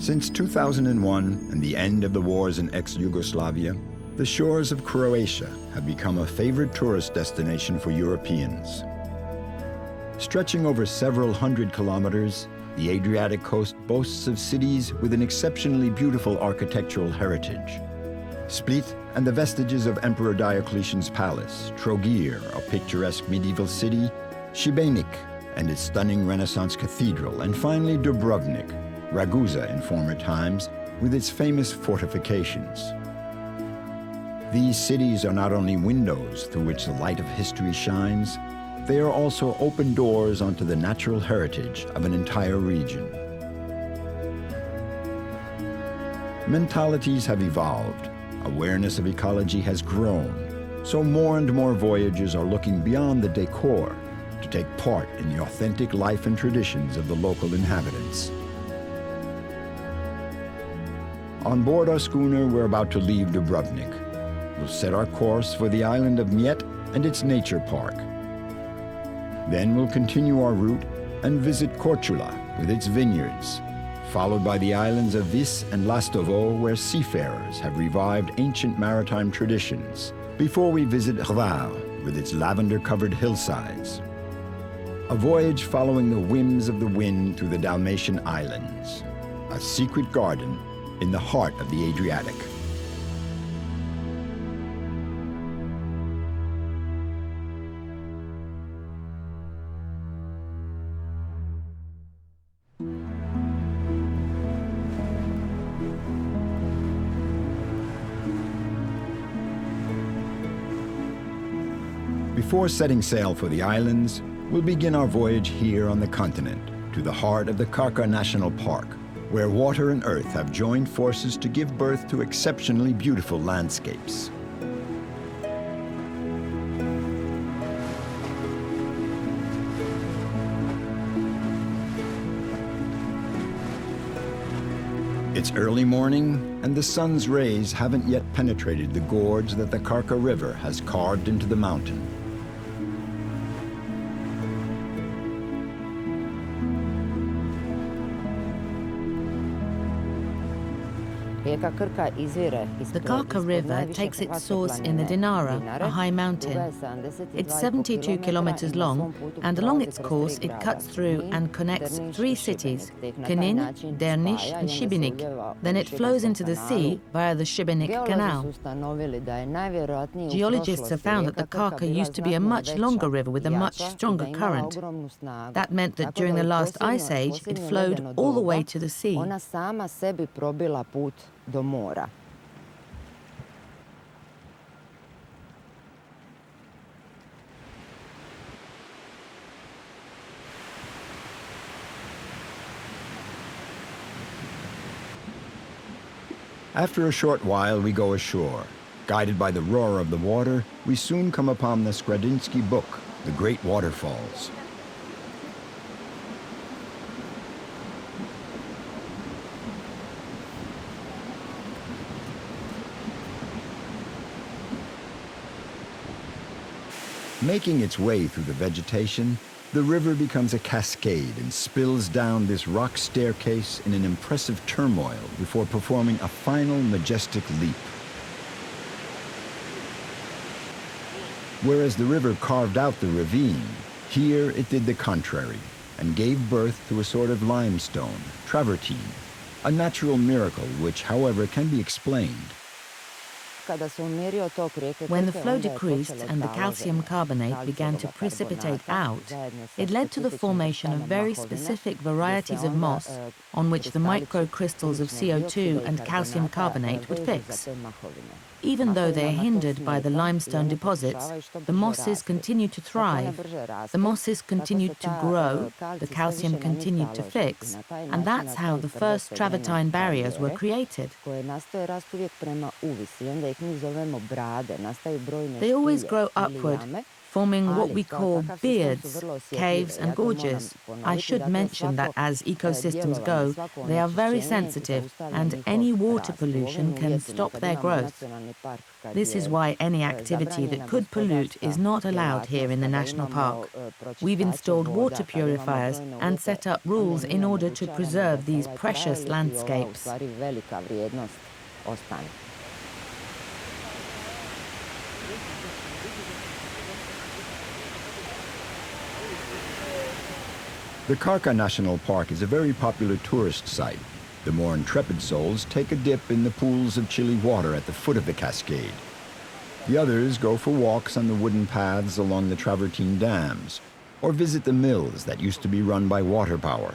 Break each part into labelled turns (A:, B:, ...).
A: Since 2001 and the end of the wars in ex-Yugoslavia, the shores of Croatia have become a favorite tourist destination for Europeans. Stretching over several hundred kilometers, the Adriatic coast boasts of cities with an exceptionally beautiful architectural heritage. Split and the vestiges of Emperor Diocletian's palace, Trogir, a picturesque medieval city, Šibenik and its stunning Renaissance cathedral, and finally Dubrovnik, Ragusa in former times, with its famous fortifications. These cities are not only windows through which the light of history shines, they are also open doors onto the natural heritage of an entire region. Mentalities have evolved, awareness of ecology has grown, so more and more voyagers are looking beyond the decor to take part in the authentic life and traditions of the local inhabitants. On board our schooner, we're about to leave Dubrovnik. We'll set our course for the island of Mljet and its nature park. Then we'll continue our route and visit Korcula with its vineyards, followed by the islands of Vis and Lastovo, where seafarers have revived ancient maritime traditions, before we visit Hvar with its lavender-covered hillsides. A voyage following the whims of the wind through the Dalmatian islands, a secret garden in the heart of the Adriatic. Before setting sail for the islands, we'll begin our voyage here on the continent, to the heart of the Krka National Park, where water and earth have joined forces to give birth to exceptionally beautiful landscapes. It's early morning, and the sun's rays haven't yet penetrated the gorge that the Krka River has carved into the mountain.
B: The Krka River takes its source in the Dinara, a high mountain. It's 72 kilometers long, and along its course it cuts through and connects three cities, Knin, Drniš and Šibenik. Then it flows into the sea via the Šibenik Canal. Geologists have found that the Krka used to be a much longer river with a much stronger current. That meant that during the last ice age, it flowed all the way to the sea.
C: Do mora.
A: After a short while, we go ashore. Guided by the roar of the water, we soon come upon the Skradinsky Buk, the great waterfalls. Making its way through the vegetation, the river becomes a cascade and spills down this rock staircase in an impressive turmoil before performing a final majestic leap. Whereas the river carved out the ravine, here it did the contrary and gave birth to a sort of limestone, travertine, a natural miracle which, however, can be explained.
B: When the flow decreased and the calcium carbonate began to precipitate out, it led to the formation of very specific varieties of moss on which the microcrystals of CO2 and calcium carbonate would fix. Even though they are hindered by the limestone deposits, the mosses continued to thrive, the mosses continued to grow, the calcium continued to fix, and that's how the first travertine barriers were created. They always grow upward, forming what we call beards, caves and gorges. I should mention that as ecosystems go, they are very sensitive and any water pollution can stop their growth. This is why any activity that could pollute is not allowed here in the national park. We've installed water purifiers and set up rules in order to preserve these precious landscapes.
A: The Korcula National Park is a very popular tourist site. The more intrepid souls take a dip in the pools of chilly water at the foot of the cascade. The others go for walks on the wooden paths along the travertine dams, or visit the mills that used to be run by water power.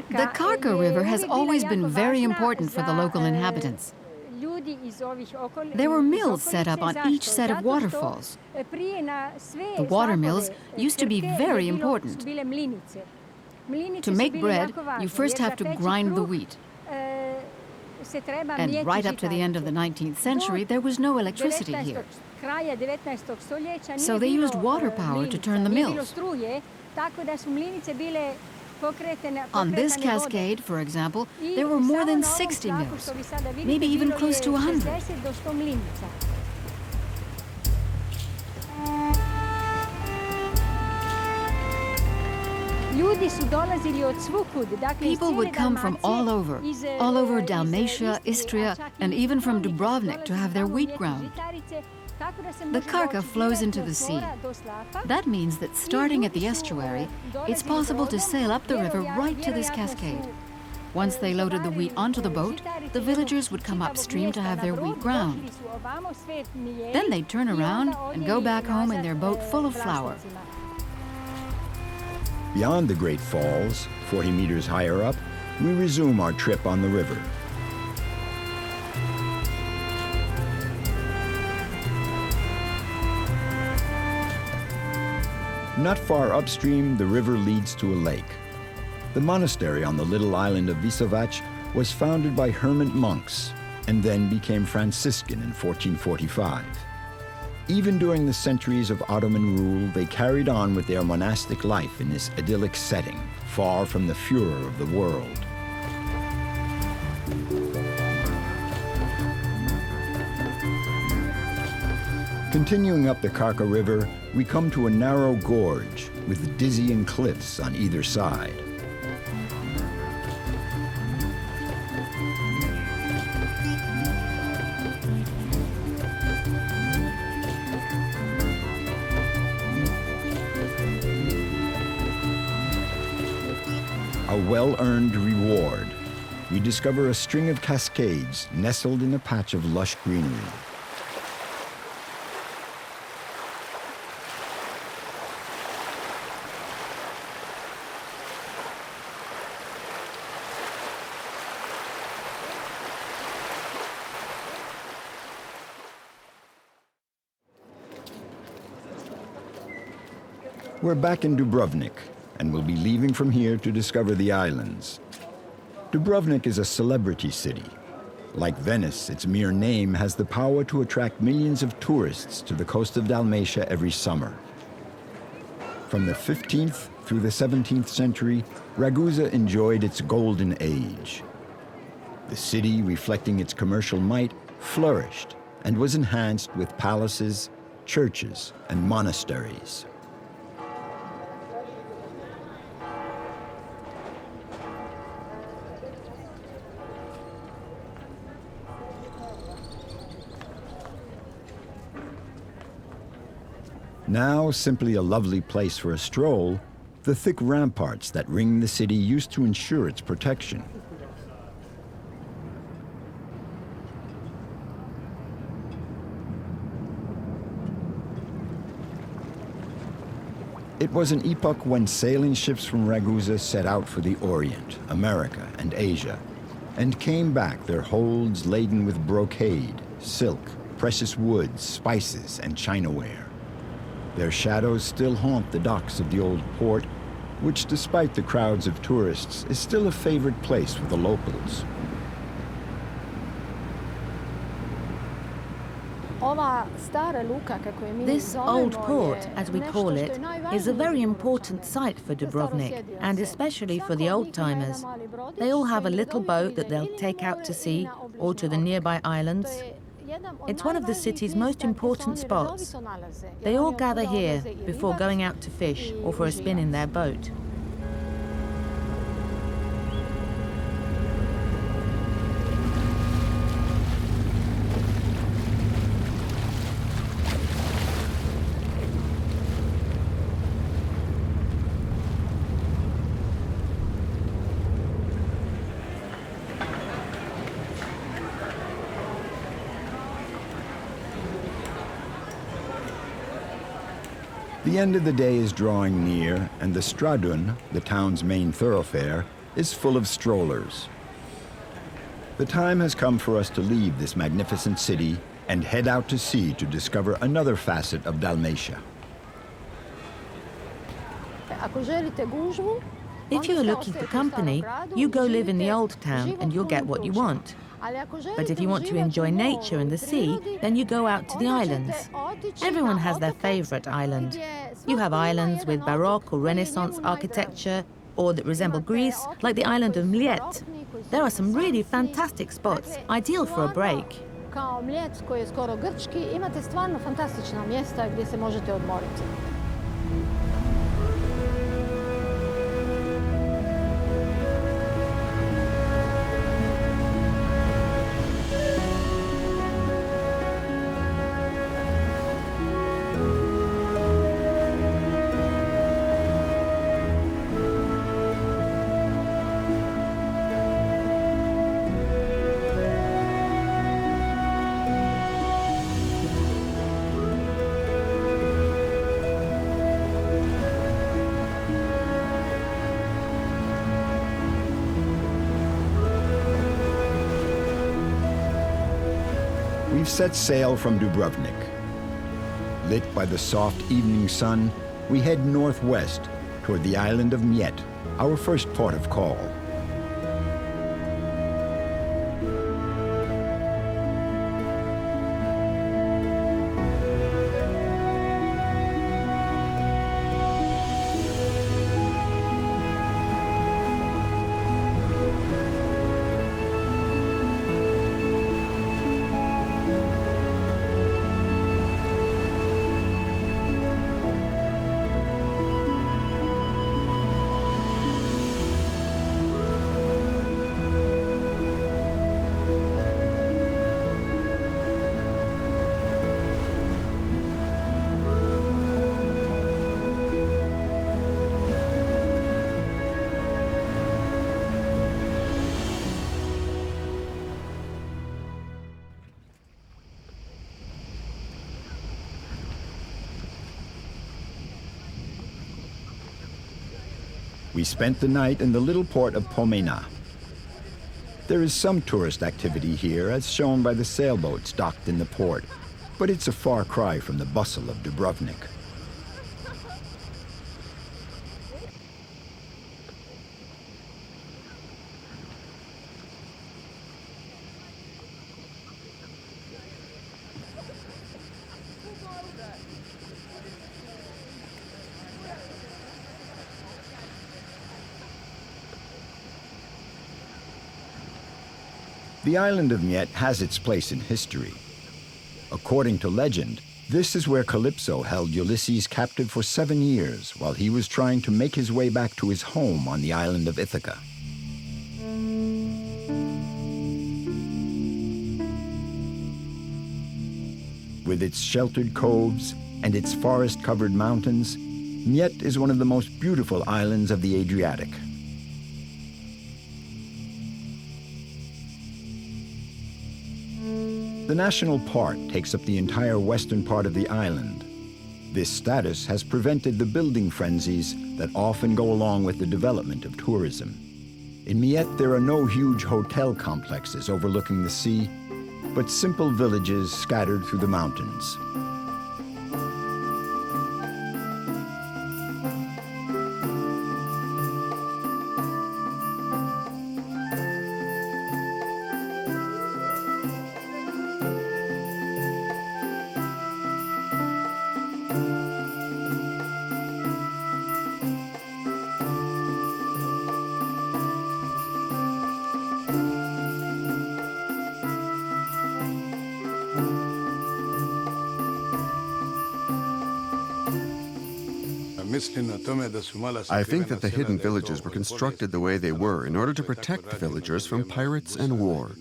C: The Korcula River has always been very important for the local inhabitants. There were mills set up on each set of waterfalls. The water mills used to be very important. To make bread, you first have to grind the wheat. And right up to the end of the 19th century, there was no electricity here. So they used water power to turn the mills. On this cascade, for example, there were more than 60 mills, maybe even close to 100. People would come from all over Dalmatia, Istria, and even from Dubrovnik to have their wheat ground. The Korcula flows into the sea. That means that starting at the estuary, it's possible to sail up the river right to this cascade. Once they loaded the wheat onto the boat, the villagers would come upstream to have their wheat ground. Then they'd turn around and go back home in their boat full of flour.
A: Beyond the Great Falls, 40 meters higher up, we resume our trip on the river. Not far upstream, the river leads to a lake. The monastery on the little island of Visovac was founded by hermit monks and then became Franciscan in 1445. Even during the centuries of Ottoman rule, they carried on with their monastic life in this idyllic setting, far from the furor of the world. Continuing up the Korcula River, we come to a narrow gorge with dizzying cliffs on either side. A well-earned reward. We discover a string of cascades nestled in a patch of lush greenery. We're back in Dubrovnik, and we'll be leaving from here to discover the islands. Dubrovnik is a celebrity city. Like Venice, its mere name has the power to attract millions of tourists to the coast of Dalmatia every summer. From the 15th through the 17th century, Ragusa enjoyed its golden age. The city, reflecting its commercial might, flourished and was enhanced with palaces, churches, and monasteries. Now simply a lovely place for a stroll, the thick ramparts that ring the city used to ensure its protection. It was an epoch when sailing ships from Ragusa set out for the Orient, America, and Asia, and came back their holds laden with brocade, silk, precious woods, spices, and chinaware. Their shadows still haunt the docks of the old port, which, despite the crowds of tourists, is still a favorite place with the locals.
B: This old port, as we call it, is a very important site for Dubrovnik, and especially for the old-timers. They all have a little boat that they'll take out to sea or to the nearby islands. It's one of the city's most important spots. They all gather here before going out to fish or for a spin in their boat.
A: The end of the day is drawing near, and the Stradun, the town's main thoroughfare, is full of strollers. The time has come for us to leave this magnificent city and head out to sea to discover another facet of Dalmatia.
B: If you are looking for company, you go live in the old town and you'll get what you want. But if you want to enjoy nature and the sea, then you go out to the islands. Everyone has their favorite island. You have islands with Baroque or Renaissance architecture, or that resemble Greece, like the island of Mljet. There are some really fantastic spots, ideal for a break.
D: Kao Mljet, koji je skoro grčki, imate stvarno fantastična mjesta gdje se možete odmoriti.
A: We've set sail from Dubrovnik. Lit by the soft evening sun, we head northwest toward the island of Mljet, our first port of call. We spent the night in the little port of Pomena. There is some tourist activity here, as shown by the sailboats docked in the port, but it's a far cry from the bustle of Dubrovnik. The island of Mljet has its place in history. According to legend, this is where Calypso held Ulysses captive for 7 years while he was trying to make his way back to his home on the island of Ithaca. With its sheltered coves and its forest-covered mountains, Mljet is one of the most beautiful islands of the Adriatic. The national park takes up the entire western part of the island. This status has prevented the building frenzies that often go along with the development of tourism. In Mljet, there are no huge hotel complexes overlooking the sea, but simple villages scattered through the mountains.
E: I think that the hidden villages were constructed the way they were in order to protect the villagers from pirates and war.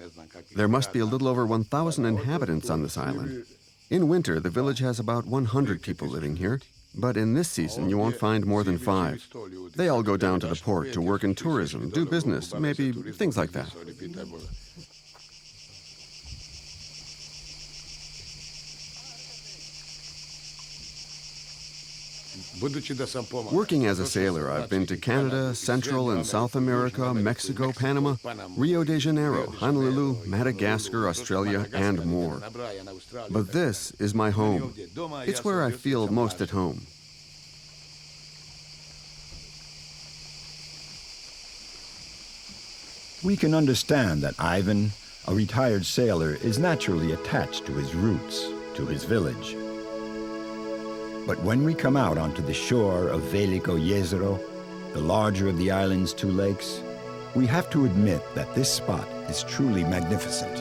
E: There must be a little over 1,000 inhabitants on this island. In winter, the village has about 100 people living here, but in this season you won't find more than 5. They all go down to the port to work in tourism, do business, maybe things like that. Working as a sailor, I've been to Canada, Central and South America, Mexico, Panama, Rio de Janeiro, Honolulu, Madagascar, Australia, and more. But this is my home. It's where I feel most at home.
A: We can understand that Ivan, a retired sailor, is naturally attached to his roots, to his village. But when we come out onto the shore of Veliko Jezero, the larger of the island's 2 lakes, we have to admit that this spot is truly magnificent.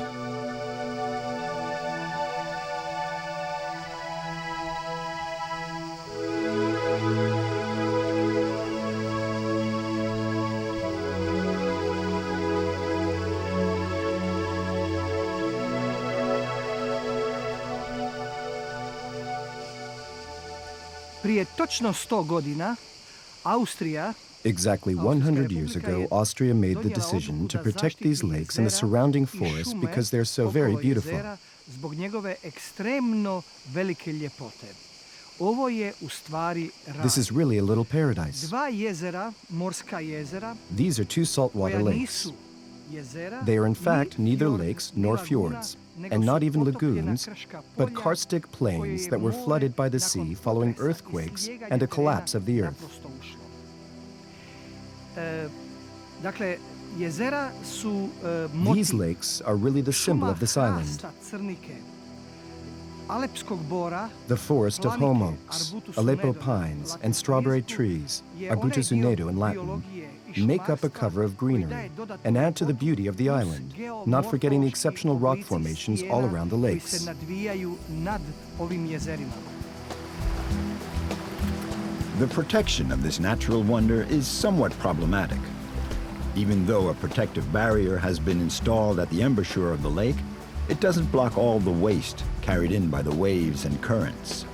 F: Exactly 100 years ago, Austria made the decision to protect these lakes and the surrounding forests because they're so very beautiful. This is really a little paradise. These are 2 saltwater lakes. They are in fact neither lakes nor fjords, and not even lagoons, but karstic plains that were flooded by the sea following earthquakes and a collapse of the earth. These lakes are really the symbol of this island. The forest of holm oaks, Aleppo pines, and strawberry trees, Arbutus unedo in Latin, make up a cover of greenery and add to the beauty of the island, not forgetting the exceptional rock formations all around the lakes.
A: The protection of this natural wonder is somewhat problematic. Even though a protective barrier has been installed at the embouchure of the lake, it doesn't block all the waste carried in by the waves and currents.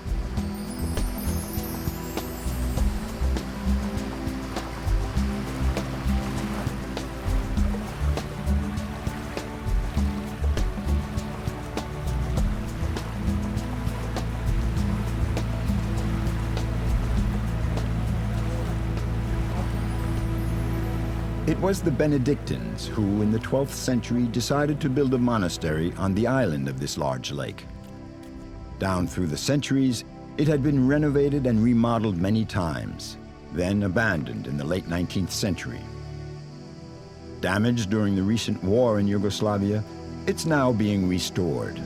A: It was the Benedictines who, in the 12th century, decided to build a monastery on the island of this large lake. Down through the centuries, it had been renovated and remodeled many times, then abandoned in the late 19th century. Damaged during the recent war in Yugoslavia, it's now being restored.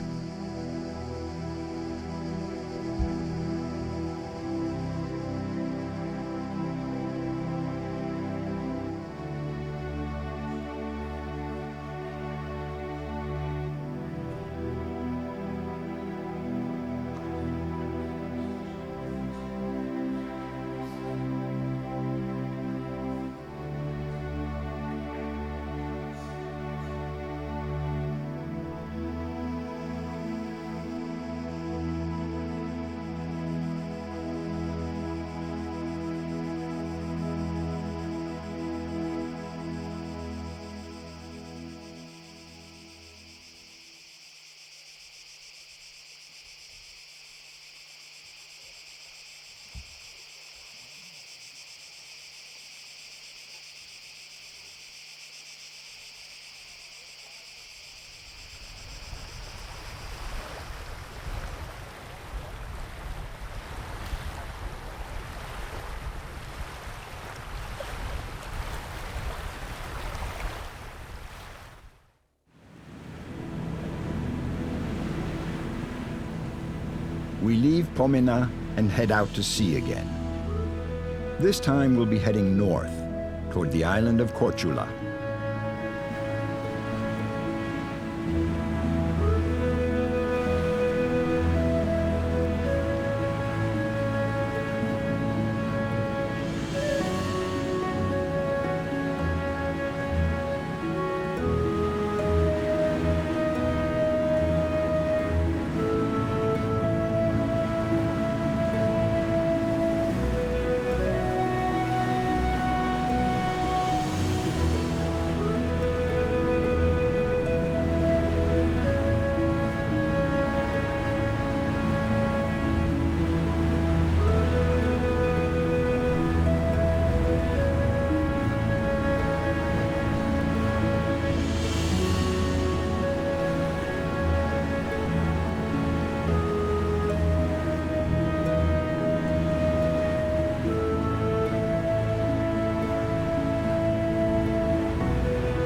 A: we leave Pomena and head out to sea again. This time we'll be heading north, toward the island of Korcula.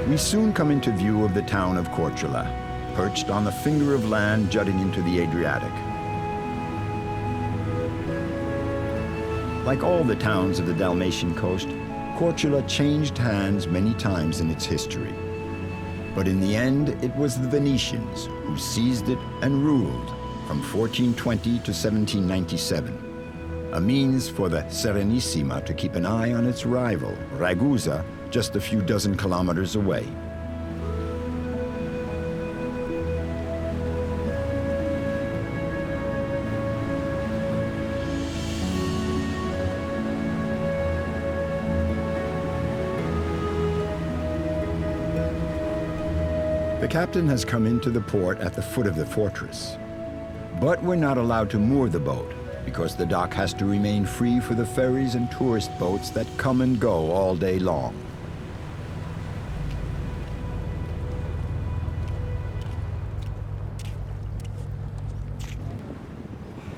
A: We soon come into view of the town of Korcula, perched on the finger of land jutting into the Adriatic. Like all the towns of the Dalmatian coast, Korcula changed hands many times in its history. But in the end, it was the Venetians who seized it and ruled from 1420 to 1797, a means for the Serenissima to keep an eye on its rival, Ragusa, just a few dozen kilometers away. The captain has come into the port at the foot of the fortress. But we're not allowed to moor the boat, because the dock has to remain free for the ferries and tourist boats that come and go all day long.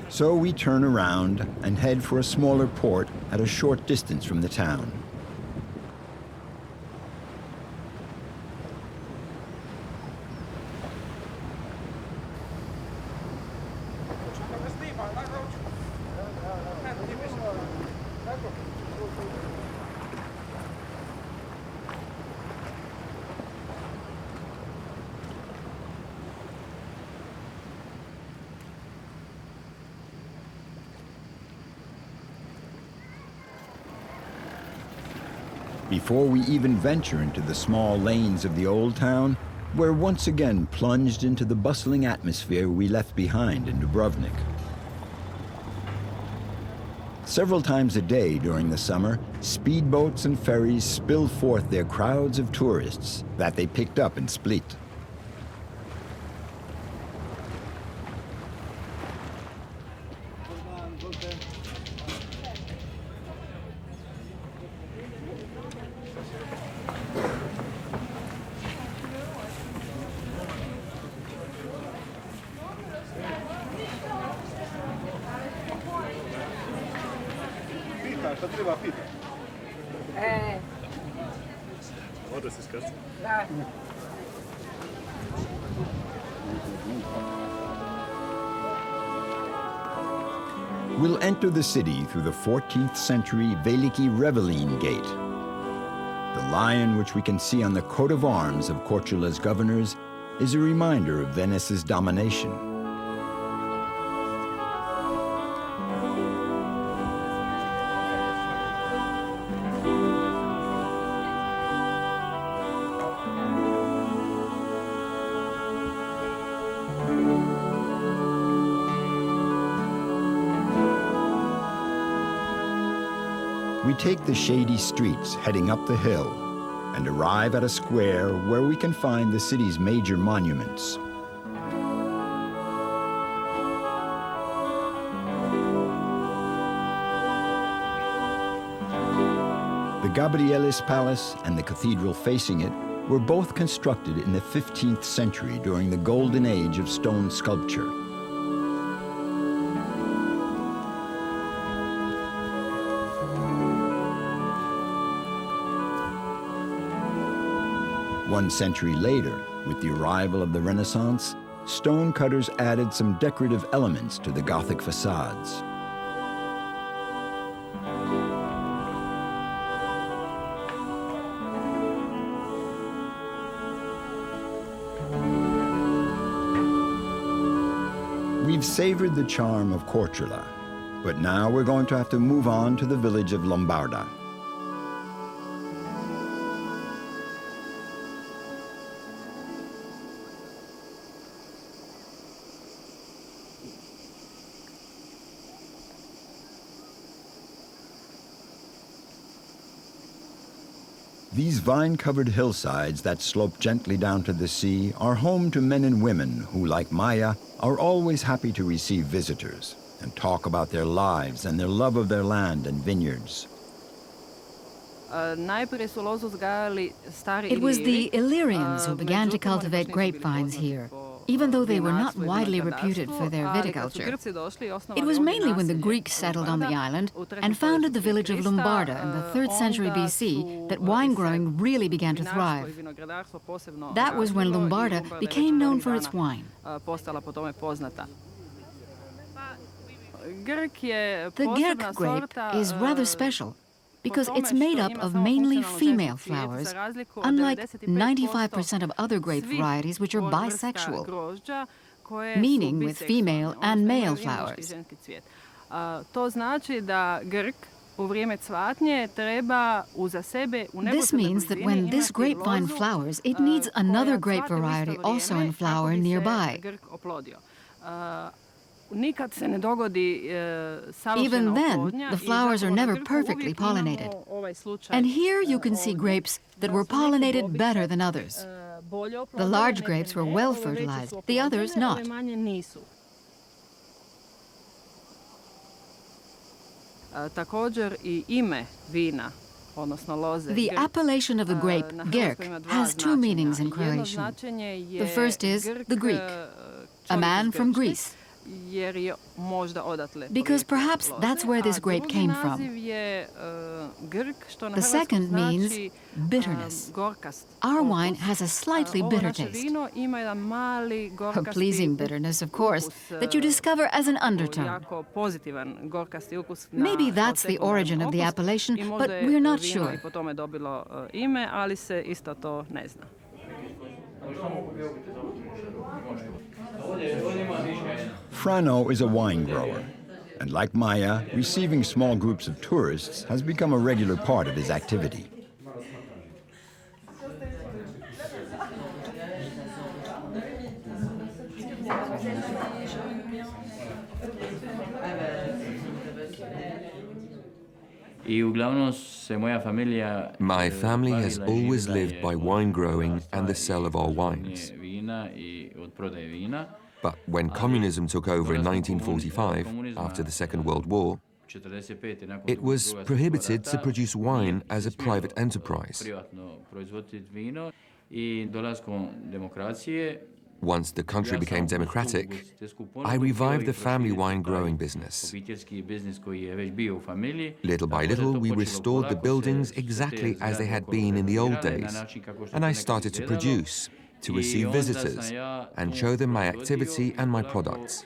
A: So we turn around and head for a smaller port at a short distance from the town. Before we even venture into the small lanes of the old town, we're once again plunged into the bustling atmosphere we left behind in Dubrovnik. Several times a day during the summer, speedboats and ferries spill forth their crowds of tourists that they picked up in Split. We'll enter the city through the 14th century Veliki Revelin Gate. The lion which we can see on the coat of arms of Korčula's governors is a reminder of Venice's domination. We take the shady streets heading up the hill and arrive at a square where we can find the city's major monuments. The Gabrielis Palace and the cathedral facing it were both constructed in the 15th century during the golden age of stone sculpture. One century later, with the arrival of the Renaissance, stonecutters added some decorative elements to the Gothic facades. We've savored the charm of Korcula, but now we're going to have to move on to the village of Lombarda. These vine-covered hillsides that slope gently down to the sea are home to men and women who, like Maya, are always happy to receive visitors and talk about their lives and their love of their land and vineyards.
C: It was the Illyrians who began to cultivate grapevines here, even though they were not widely reputed for their viticulture. It was mainly when the Greeks settled on the island and founded the village of Lombarda in the 3rd century BC that wine growing really began to thrive. That was when Lombarda became known for its wine. The Grk grape is rather special because it's made up of mainly female flowers, unlike 95% of other grape varieties which are bisexual, meaning with female and male flowers. This means that when this grapevine flowers, it needs another grape variety also in flower nearby. Even then, the flowers are never perfectly pollinated. And here you can see grapes that were pollinated better than others. The large grapes were well fertilized, the others not. The appellation of the grape, Grk, has two meanings in Croatian. The first is the Greek, a man from Greece, because perhaps that's where this grape came from. The second means bitterness. Our wine has a slightly bitter taste. A pleasing bitterness, of course, that you discover as an undertone. Maybe that's the origin of the appellation, but we're not sure.
A: Frano is a wine grower, and like Maya, receiving small groups of tourists has become a regular part of his activity.
G: My family has always lived by wine growing and the sale of our wines. But when communism took over in 1945, after the Second World War, it was prohibited to produce wine as a private enterprise. Once the country became democratic, I revived the family wine growing business. Little by little, we restored the buildings exactly as they had been in the old days, and I started to produce, to receive visitors, and show them my activity and my products.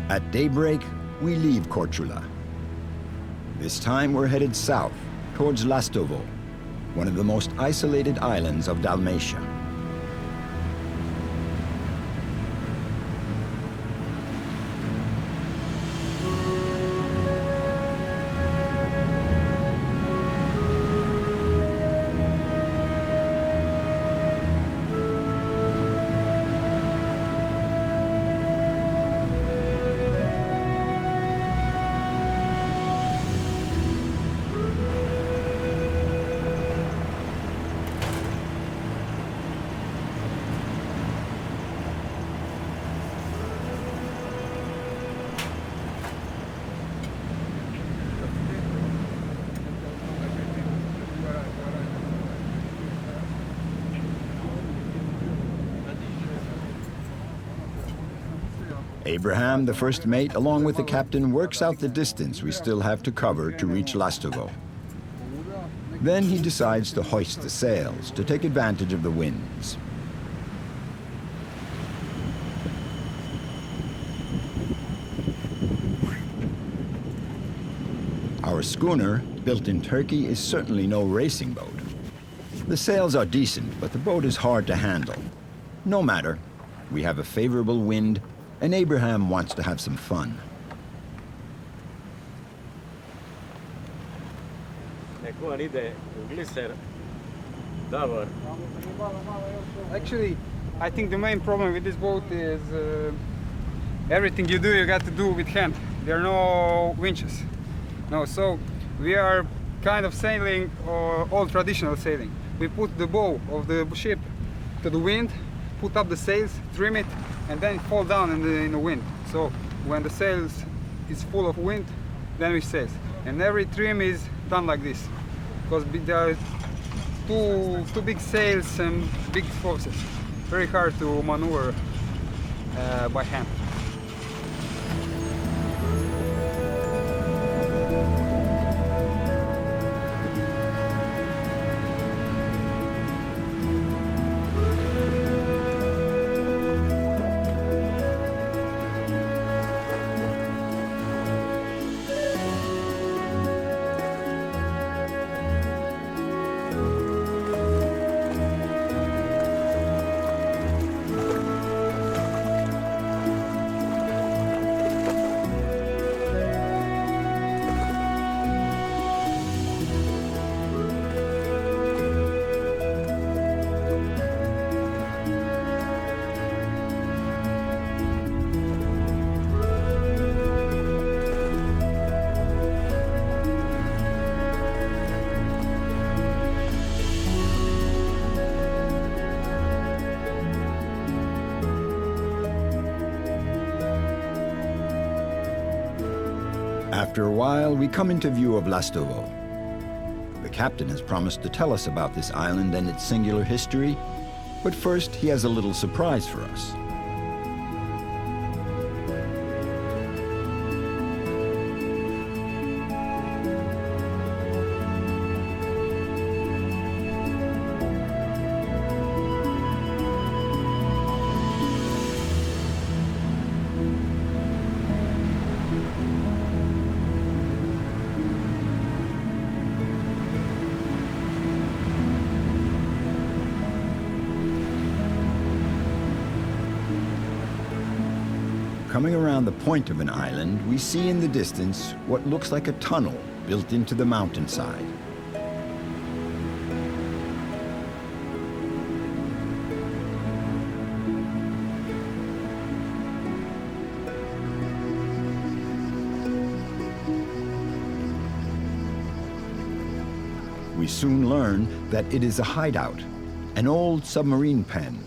A: At daybreak, we leave Korcula. This time we're headed south, towards Lastovo, one of the most isolated islands of Dalmatia. Abraham, the first mate, along with the captain, works out the distance we still have to cover to reach Lastovo. Then he decides to hoist the sails to take advantage of the winds. Our schooner, built in Turkey, is certainly no racing boat. The sails are decent, but the boat is hard to handle. No matter, we have a favorable wind, and Abraham wants to have some fun.
H: Actually, I think the main problem with this boat is everything you do, you got to do with hand. There are no winches. No, so we are kind of sailing old traditional sailing. We put the bow of the ship to the wind, put up the sails, trim it, and then it fall down in the wind. So when the sails is full of wind, then we sail. And every trim is done like this, because there are two big sails and big forces. Very hard to maneuver by hand.
A: After a while, we come into view of Lastovo. The captain has promised to tell us about this island and its singular history, but first he has a little surprise for us. Coming around the point of an island, we see in the distance what looks like a tunnel built into the mountainside. We soon learn that it is a hideout, an old submarine pen.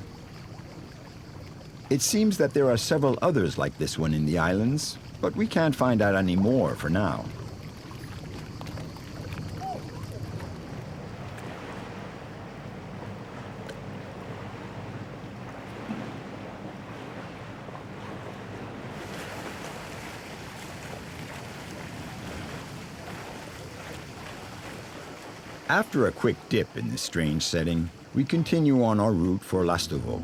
A: It seems that there are several others like this one in the islands, but we can't find out any more for now. After a quick dip in this strange setting, we continue on our route for Lastovo.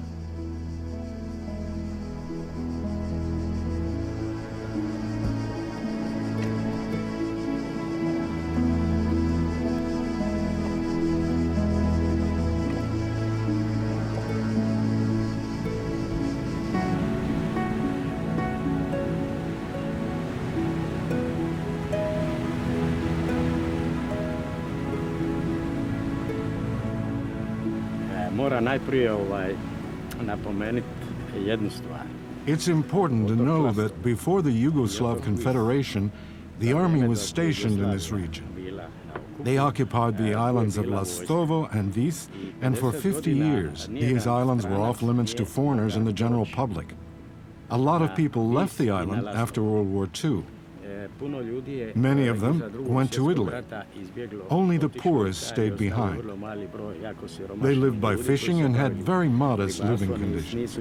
I: It's important to know that before the Yugoslav Confederation, the army was stationed in this region. They occupied the islands of Lastovo and Vis, and for 50 years, these islands were off limits to foreigners and the general public. A lot of people left the island after World War II. Many of them went to Italy. Only the poorest stayed behind. They lived by fishing and had very modest living conditions.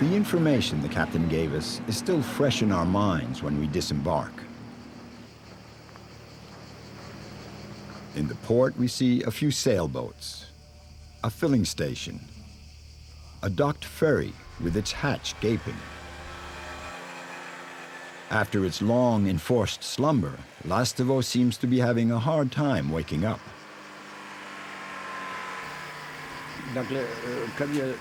A: The information the captain gave us is still fresh in our minds when we disembark. In the port, we see a few sailboats, a filling station, a docked ferry with its hatch gaping. After its long enforced slumber, Lastovo seems to be having a hard time waking up.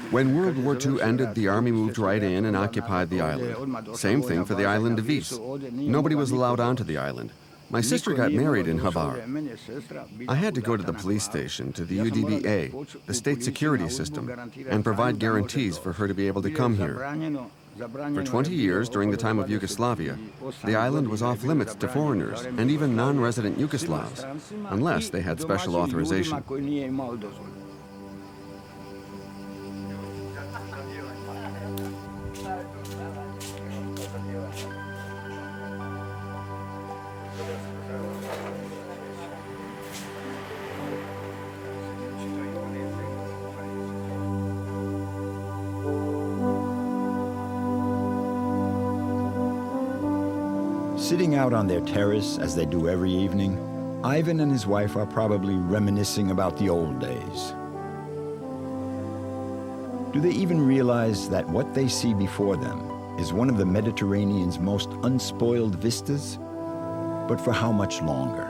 E: When World War II ended, the army moved right in and occupied the island. Same thing for the island of Vis. Nobody was allowed onto the island. My sister got married in Hvar. I had to go to the police station, to the UDBA, the state security system, and provide guarantees for her to be able to come here. For 20 years, during the time of Yugoslavia, the island was off limits to foreigners and even non-resident Yugoslavs, unless they had special authorization.
A: Sitting out on their terrace, as they do every evening, Ivan and his wife are probably reminiscing about the old days. Do they even realize that what they see before them is one of the Mediterranean's most unspoiled vistas? But for how much longer?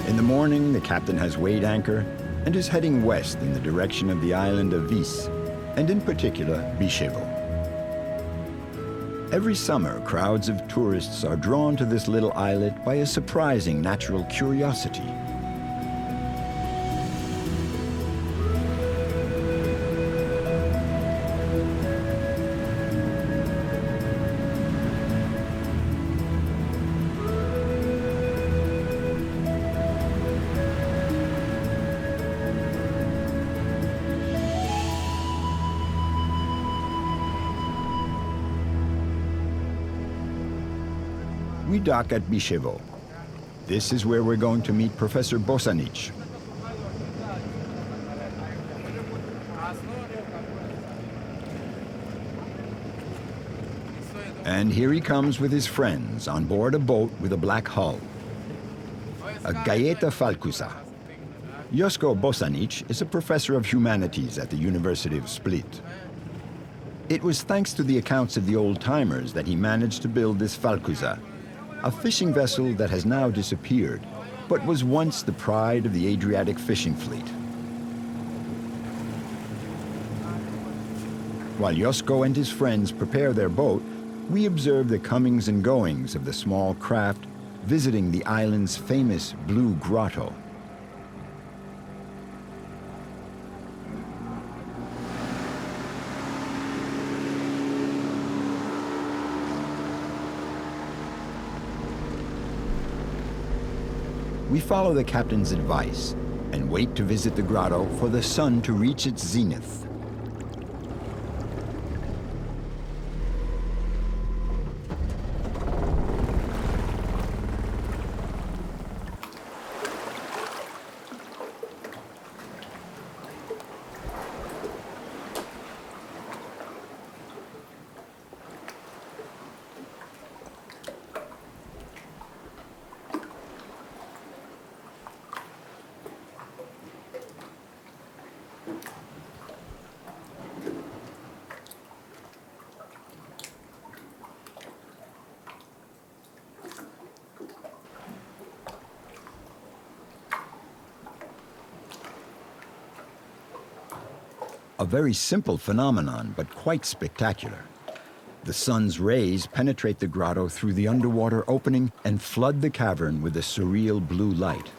A: In the morning, the captain has weighed anchor and is heading west in the direction of the island of Vis, and in particular, Biševo. Every summer, crowds of tourists are drawn to this little islet by a surprising natural curiosity. We dock at Biševo. This is where we're going to meet Professor Bosanic. And here he comes with his friends on board a boat with a black hull, a GORETA Falcuza. Josko Bosanic is a professor of humanities at the University of Split. It was thanks to the accounts of the old-timers that he managed to build this Falcuza, a fishing vessel that has now disappeared, but was once the pride of the Adriatic fishing fleet. While Josko and his friends prepare their boat, we observe the comings and goings of the small craft visiting the island's famous Blue Grotto. We follow the captain's advice and wait to visit the grotto for the sun to reach its zenith. A very simple phenomenon, but quite spectacular. The sun's rays penetrate the grotto through the underwater opening and flood the cavern with a surreal blue light.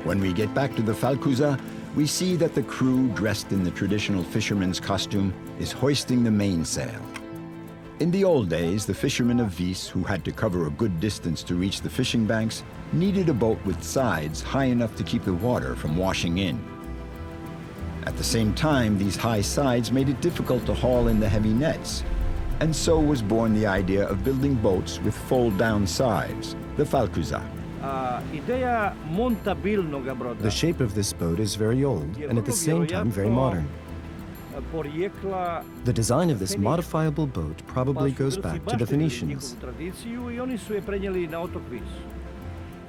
A: When we get back to the Falcuza, we see that the crew, dressed in the traditional fisherman's costume, is hoisting the mainsail. In the old days, the fishermen of Vis, who had to cover a good distance to reach the fishing banks, needed a boat with sides high enough to keep the water from washing in. At the same time, these high sides made it difficult to haul in the heavy nets, and so was born the idea of building boats with fold-down sides, the Falcuza.
F: The shape of this boat is very old and at the same time very modern. The design of this modifiable boat probably goes back to the Phoenicians.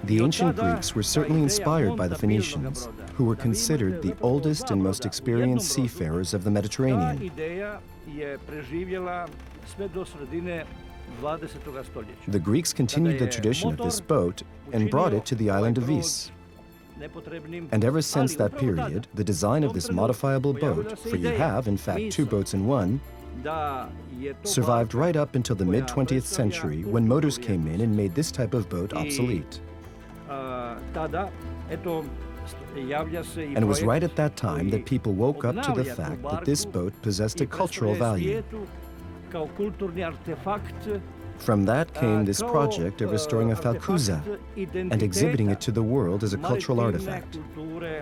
F: The ancient Greeks were certainly inspired by the Phoenicians, who were considered the oldest and most experienced seafarers of the Mediterranean. The Greeks continued the tradition of this boat and brought it to the island of Vis. And ever since that period, the design of this modifiable boat, for you have, in fact, two boats in one, survived right up until the mid-20th century when motors came in and made this type of boat obsolete. And it was right at that time that people woke up to the fact that this boat possessed a cultural value. From that came this project of restoring a Falcuza and exhibiting it to the world as a cultural artifact,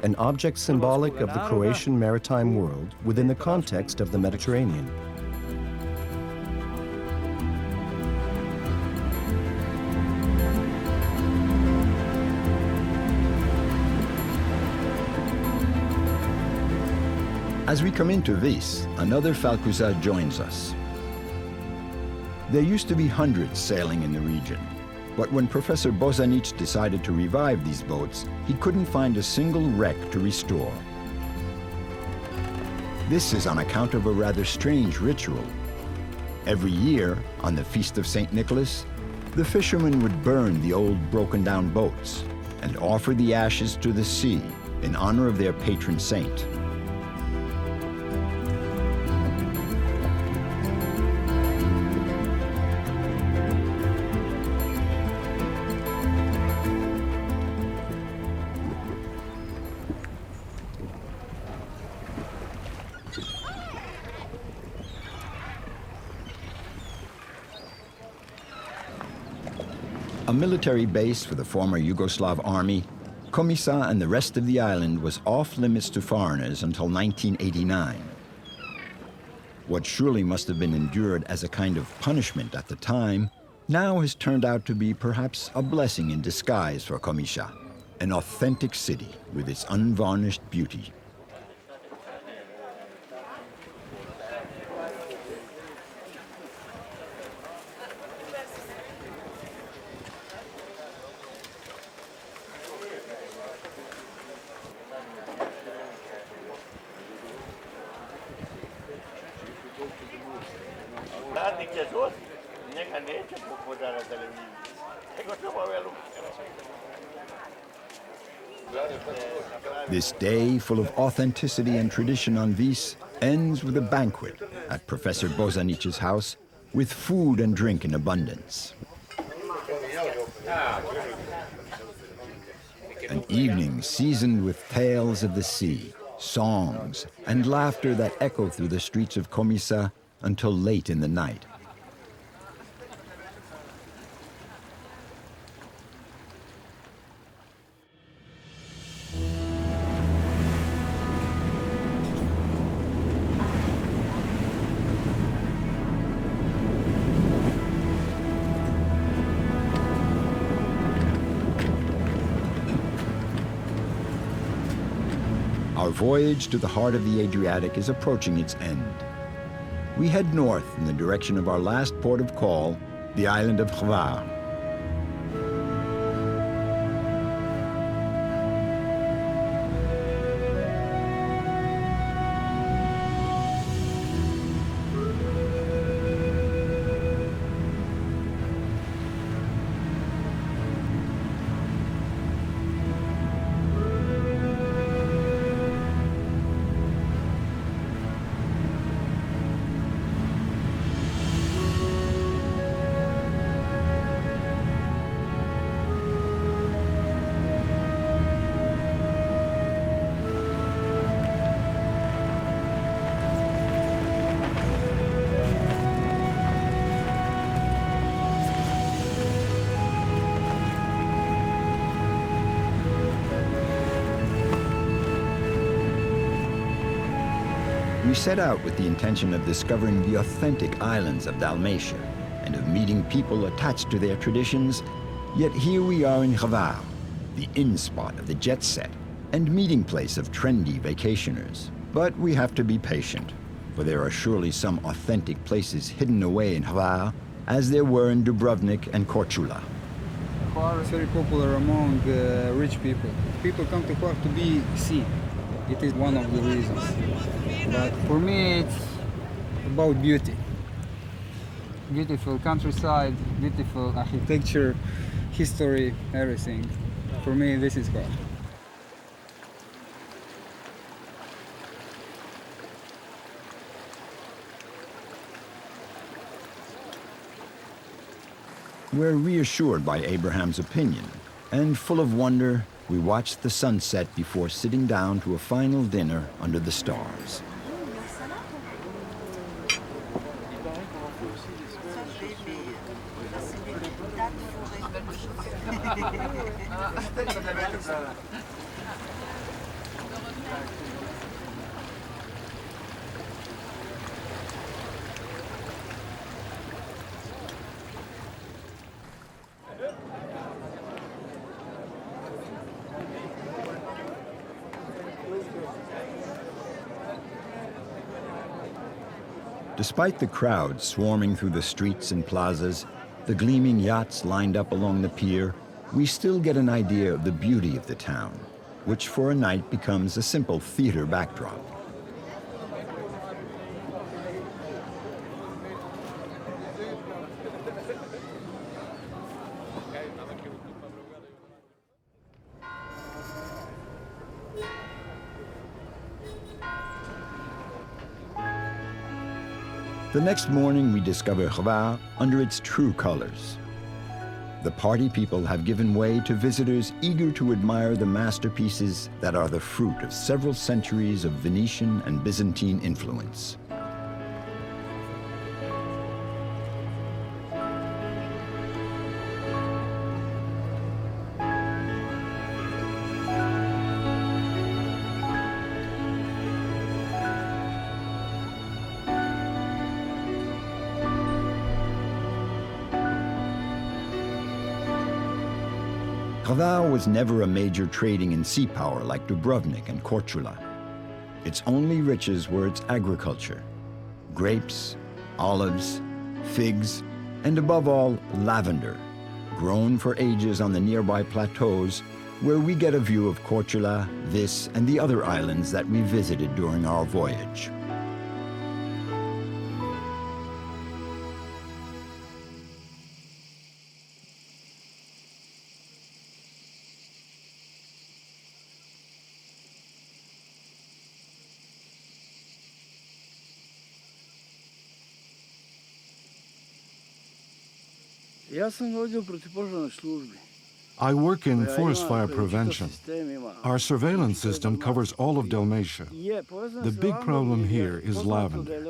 F: an object symbolic of the Croatian maritime world within the context of the Mediterranean.
A: As we come into Vis, another Falcuza joins us. There used to be hundreds sailing in the region, but when Professor Bozanic decided to revive these boats, he couldn't find a single wreck to restore. This is on account of a rather strange ritual. Every year, on the Feast of St. Nicholas, the fishermen would burn the old broken-down boats and offer the ashes to the sea in honor of their patron saint. A military base for the former Yugoslav army, Komisa and the rest of the island was off limits to foreigners until 1989. What surely must have been endured as a kind of punishment at the time, now has turned out to be perhaps a blessing in disguise for Komisa, an authentic city with its unvarnished beauty. This day, full of authenticity and tradition on Vis, ends with a banquet at Professor Bozanic's house with food and drink in abundance. An evening seasoned with tales of the sea, songs, and laughter that echo through the streets of Komisa until late in the night. Our voyage to the heart of the Adriatic is approaching its end. We head north in the direction of our last port of call, the island of Hvar. We set out with the intention of discovering the authentic islands of Dalmatia and of meeting people attached to their traditions, yet here we are in Hvar, the in-spot of the jet set and meeting place of trendy vacationers. But we have to be patient, for there are surely some authentic places hidden away in Hvar, as there were in Dubrovnik and Korcula.
H: Hvar is very popular among rich people. People come to Hvar to be sea. It is one of the reasons. But for me, it's about beauty. Beautiful countryside, beautiful architecture, history, everything. For me, this is Hvar.
A: We're reassured by Abraham's opinion, and full of wonder, we watched the sunset before sitting down to a final dinner under the stars. Despite the crowds swarming through the streets and plazas, the gleaming yachts lined up along the pier, we still get an idea of the beauty of the town, which for a night becomes a simple theater backdrop. The next morning, we discover Hvar under its true colors. The party people have given way to visitors eager to admire the masterpieces that are the fruit of several centuries of Venetian and Byzantine influence. Hvar was never a major trading and sea power like Dubrovnik and Korcula. Its only riches were its agriculture: grapes, olives, figs, and above all, lavender, grown for ages on the nearby plateaus, where we get a view of Korcula, Vis, and the other islands that we visited during our voyage.
I: I work in forest fire prevention. Our surveillance system covers all of Dalmatia. The big problem here is lavender.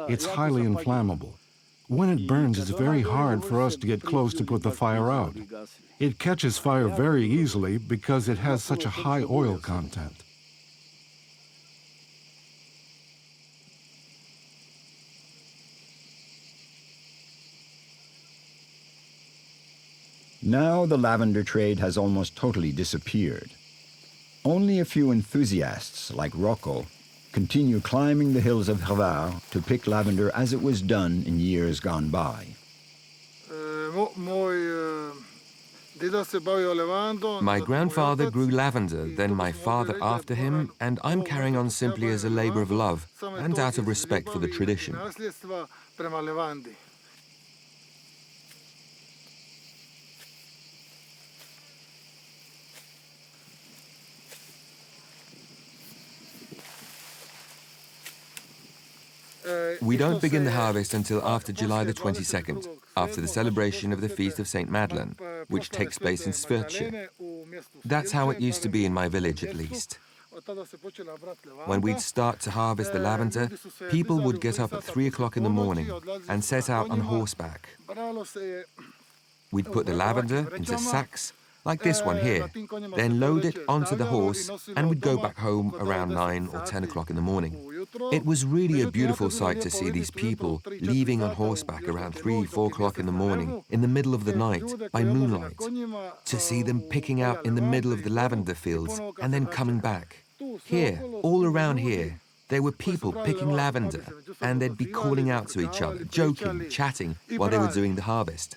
I: It's highly inflammable. When it burns, it's very hard for us to get close to put the fire out. It catches fire very easily because it has such a high oil content.
A: Now the lavender trade has almost totally disappeared. Only a few enthusiasts, like Rocco, continue climbing the hills of Hvar to pick lavender as it was done in years gone by.
G: My grandfather grew lavender, then my father after him, and I'm carrying on simply as a labor of love and out of respect for the tradition. We don't begin the harvest until after July the 22nd, after the celebration of the Feast of St. Madeleine, which takes place in Svirche. That's how it used to be in my village, at least. When we'd start to harvest the lavender, people would get up at 3 o'clock in the morning and set out on horseback. We'd put the lavender into sacks like this one here, then load it onto the horse and would go back home around 9 or 10 o'clock in the morning. It was really a beautiful sight to see these people leaving on horseback around 3, 4 o'clock in the morning, in the middle of the night, by moonlight, to see them picking out in the middle of the lavender fields and then coming back. Here, all around here, there were people picking lavender, and they'd be calling out to each other, joking, chatting, while they were doing the harvest.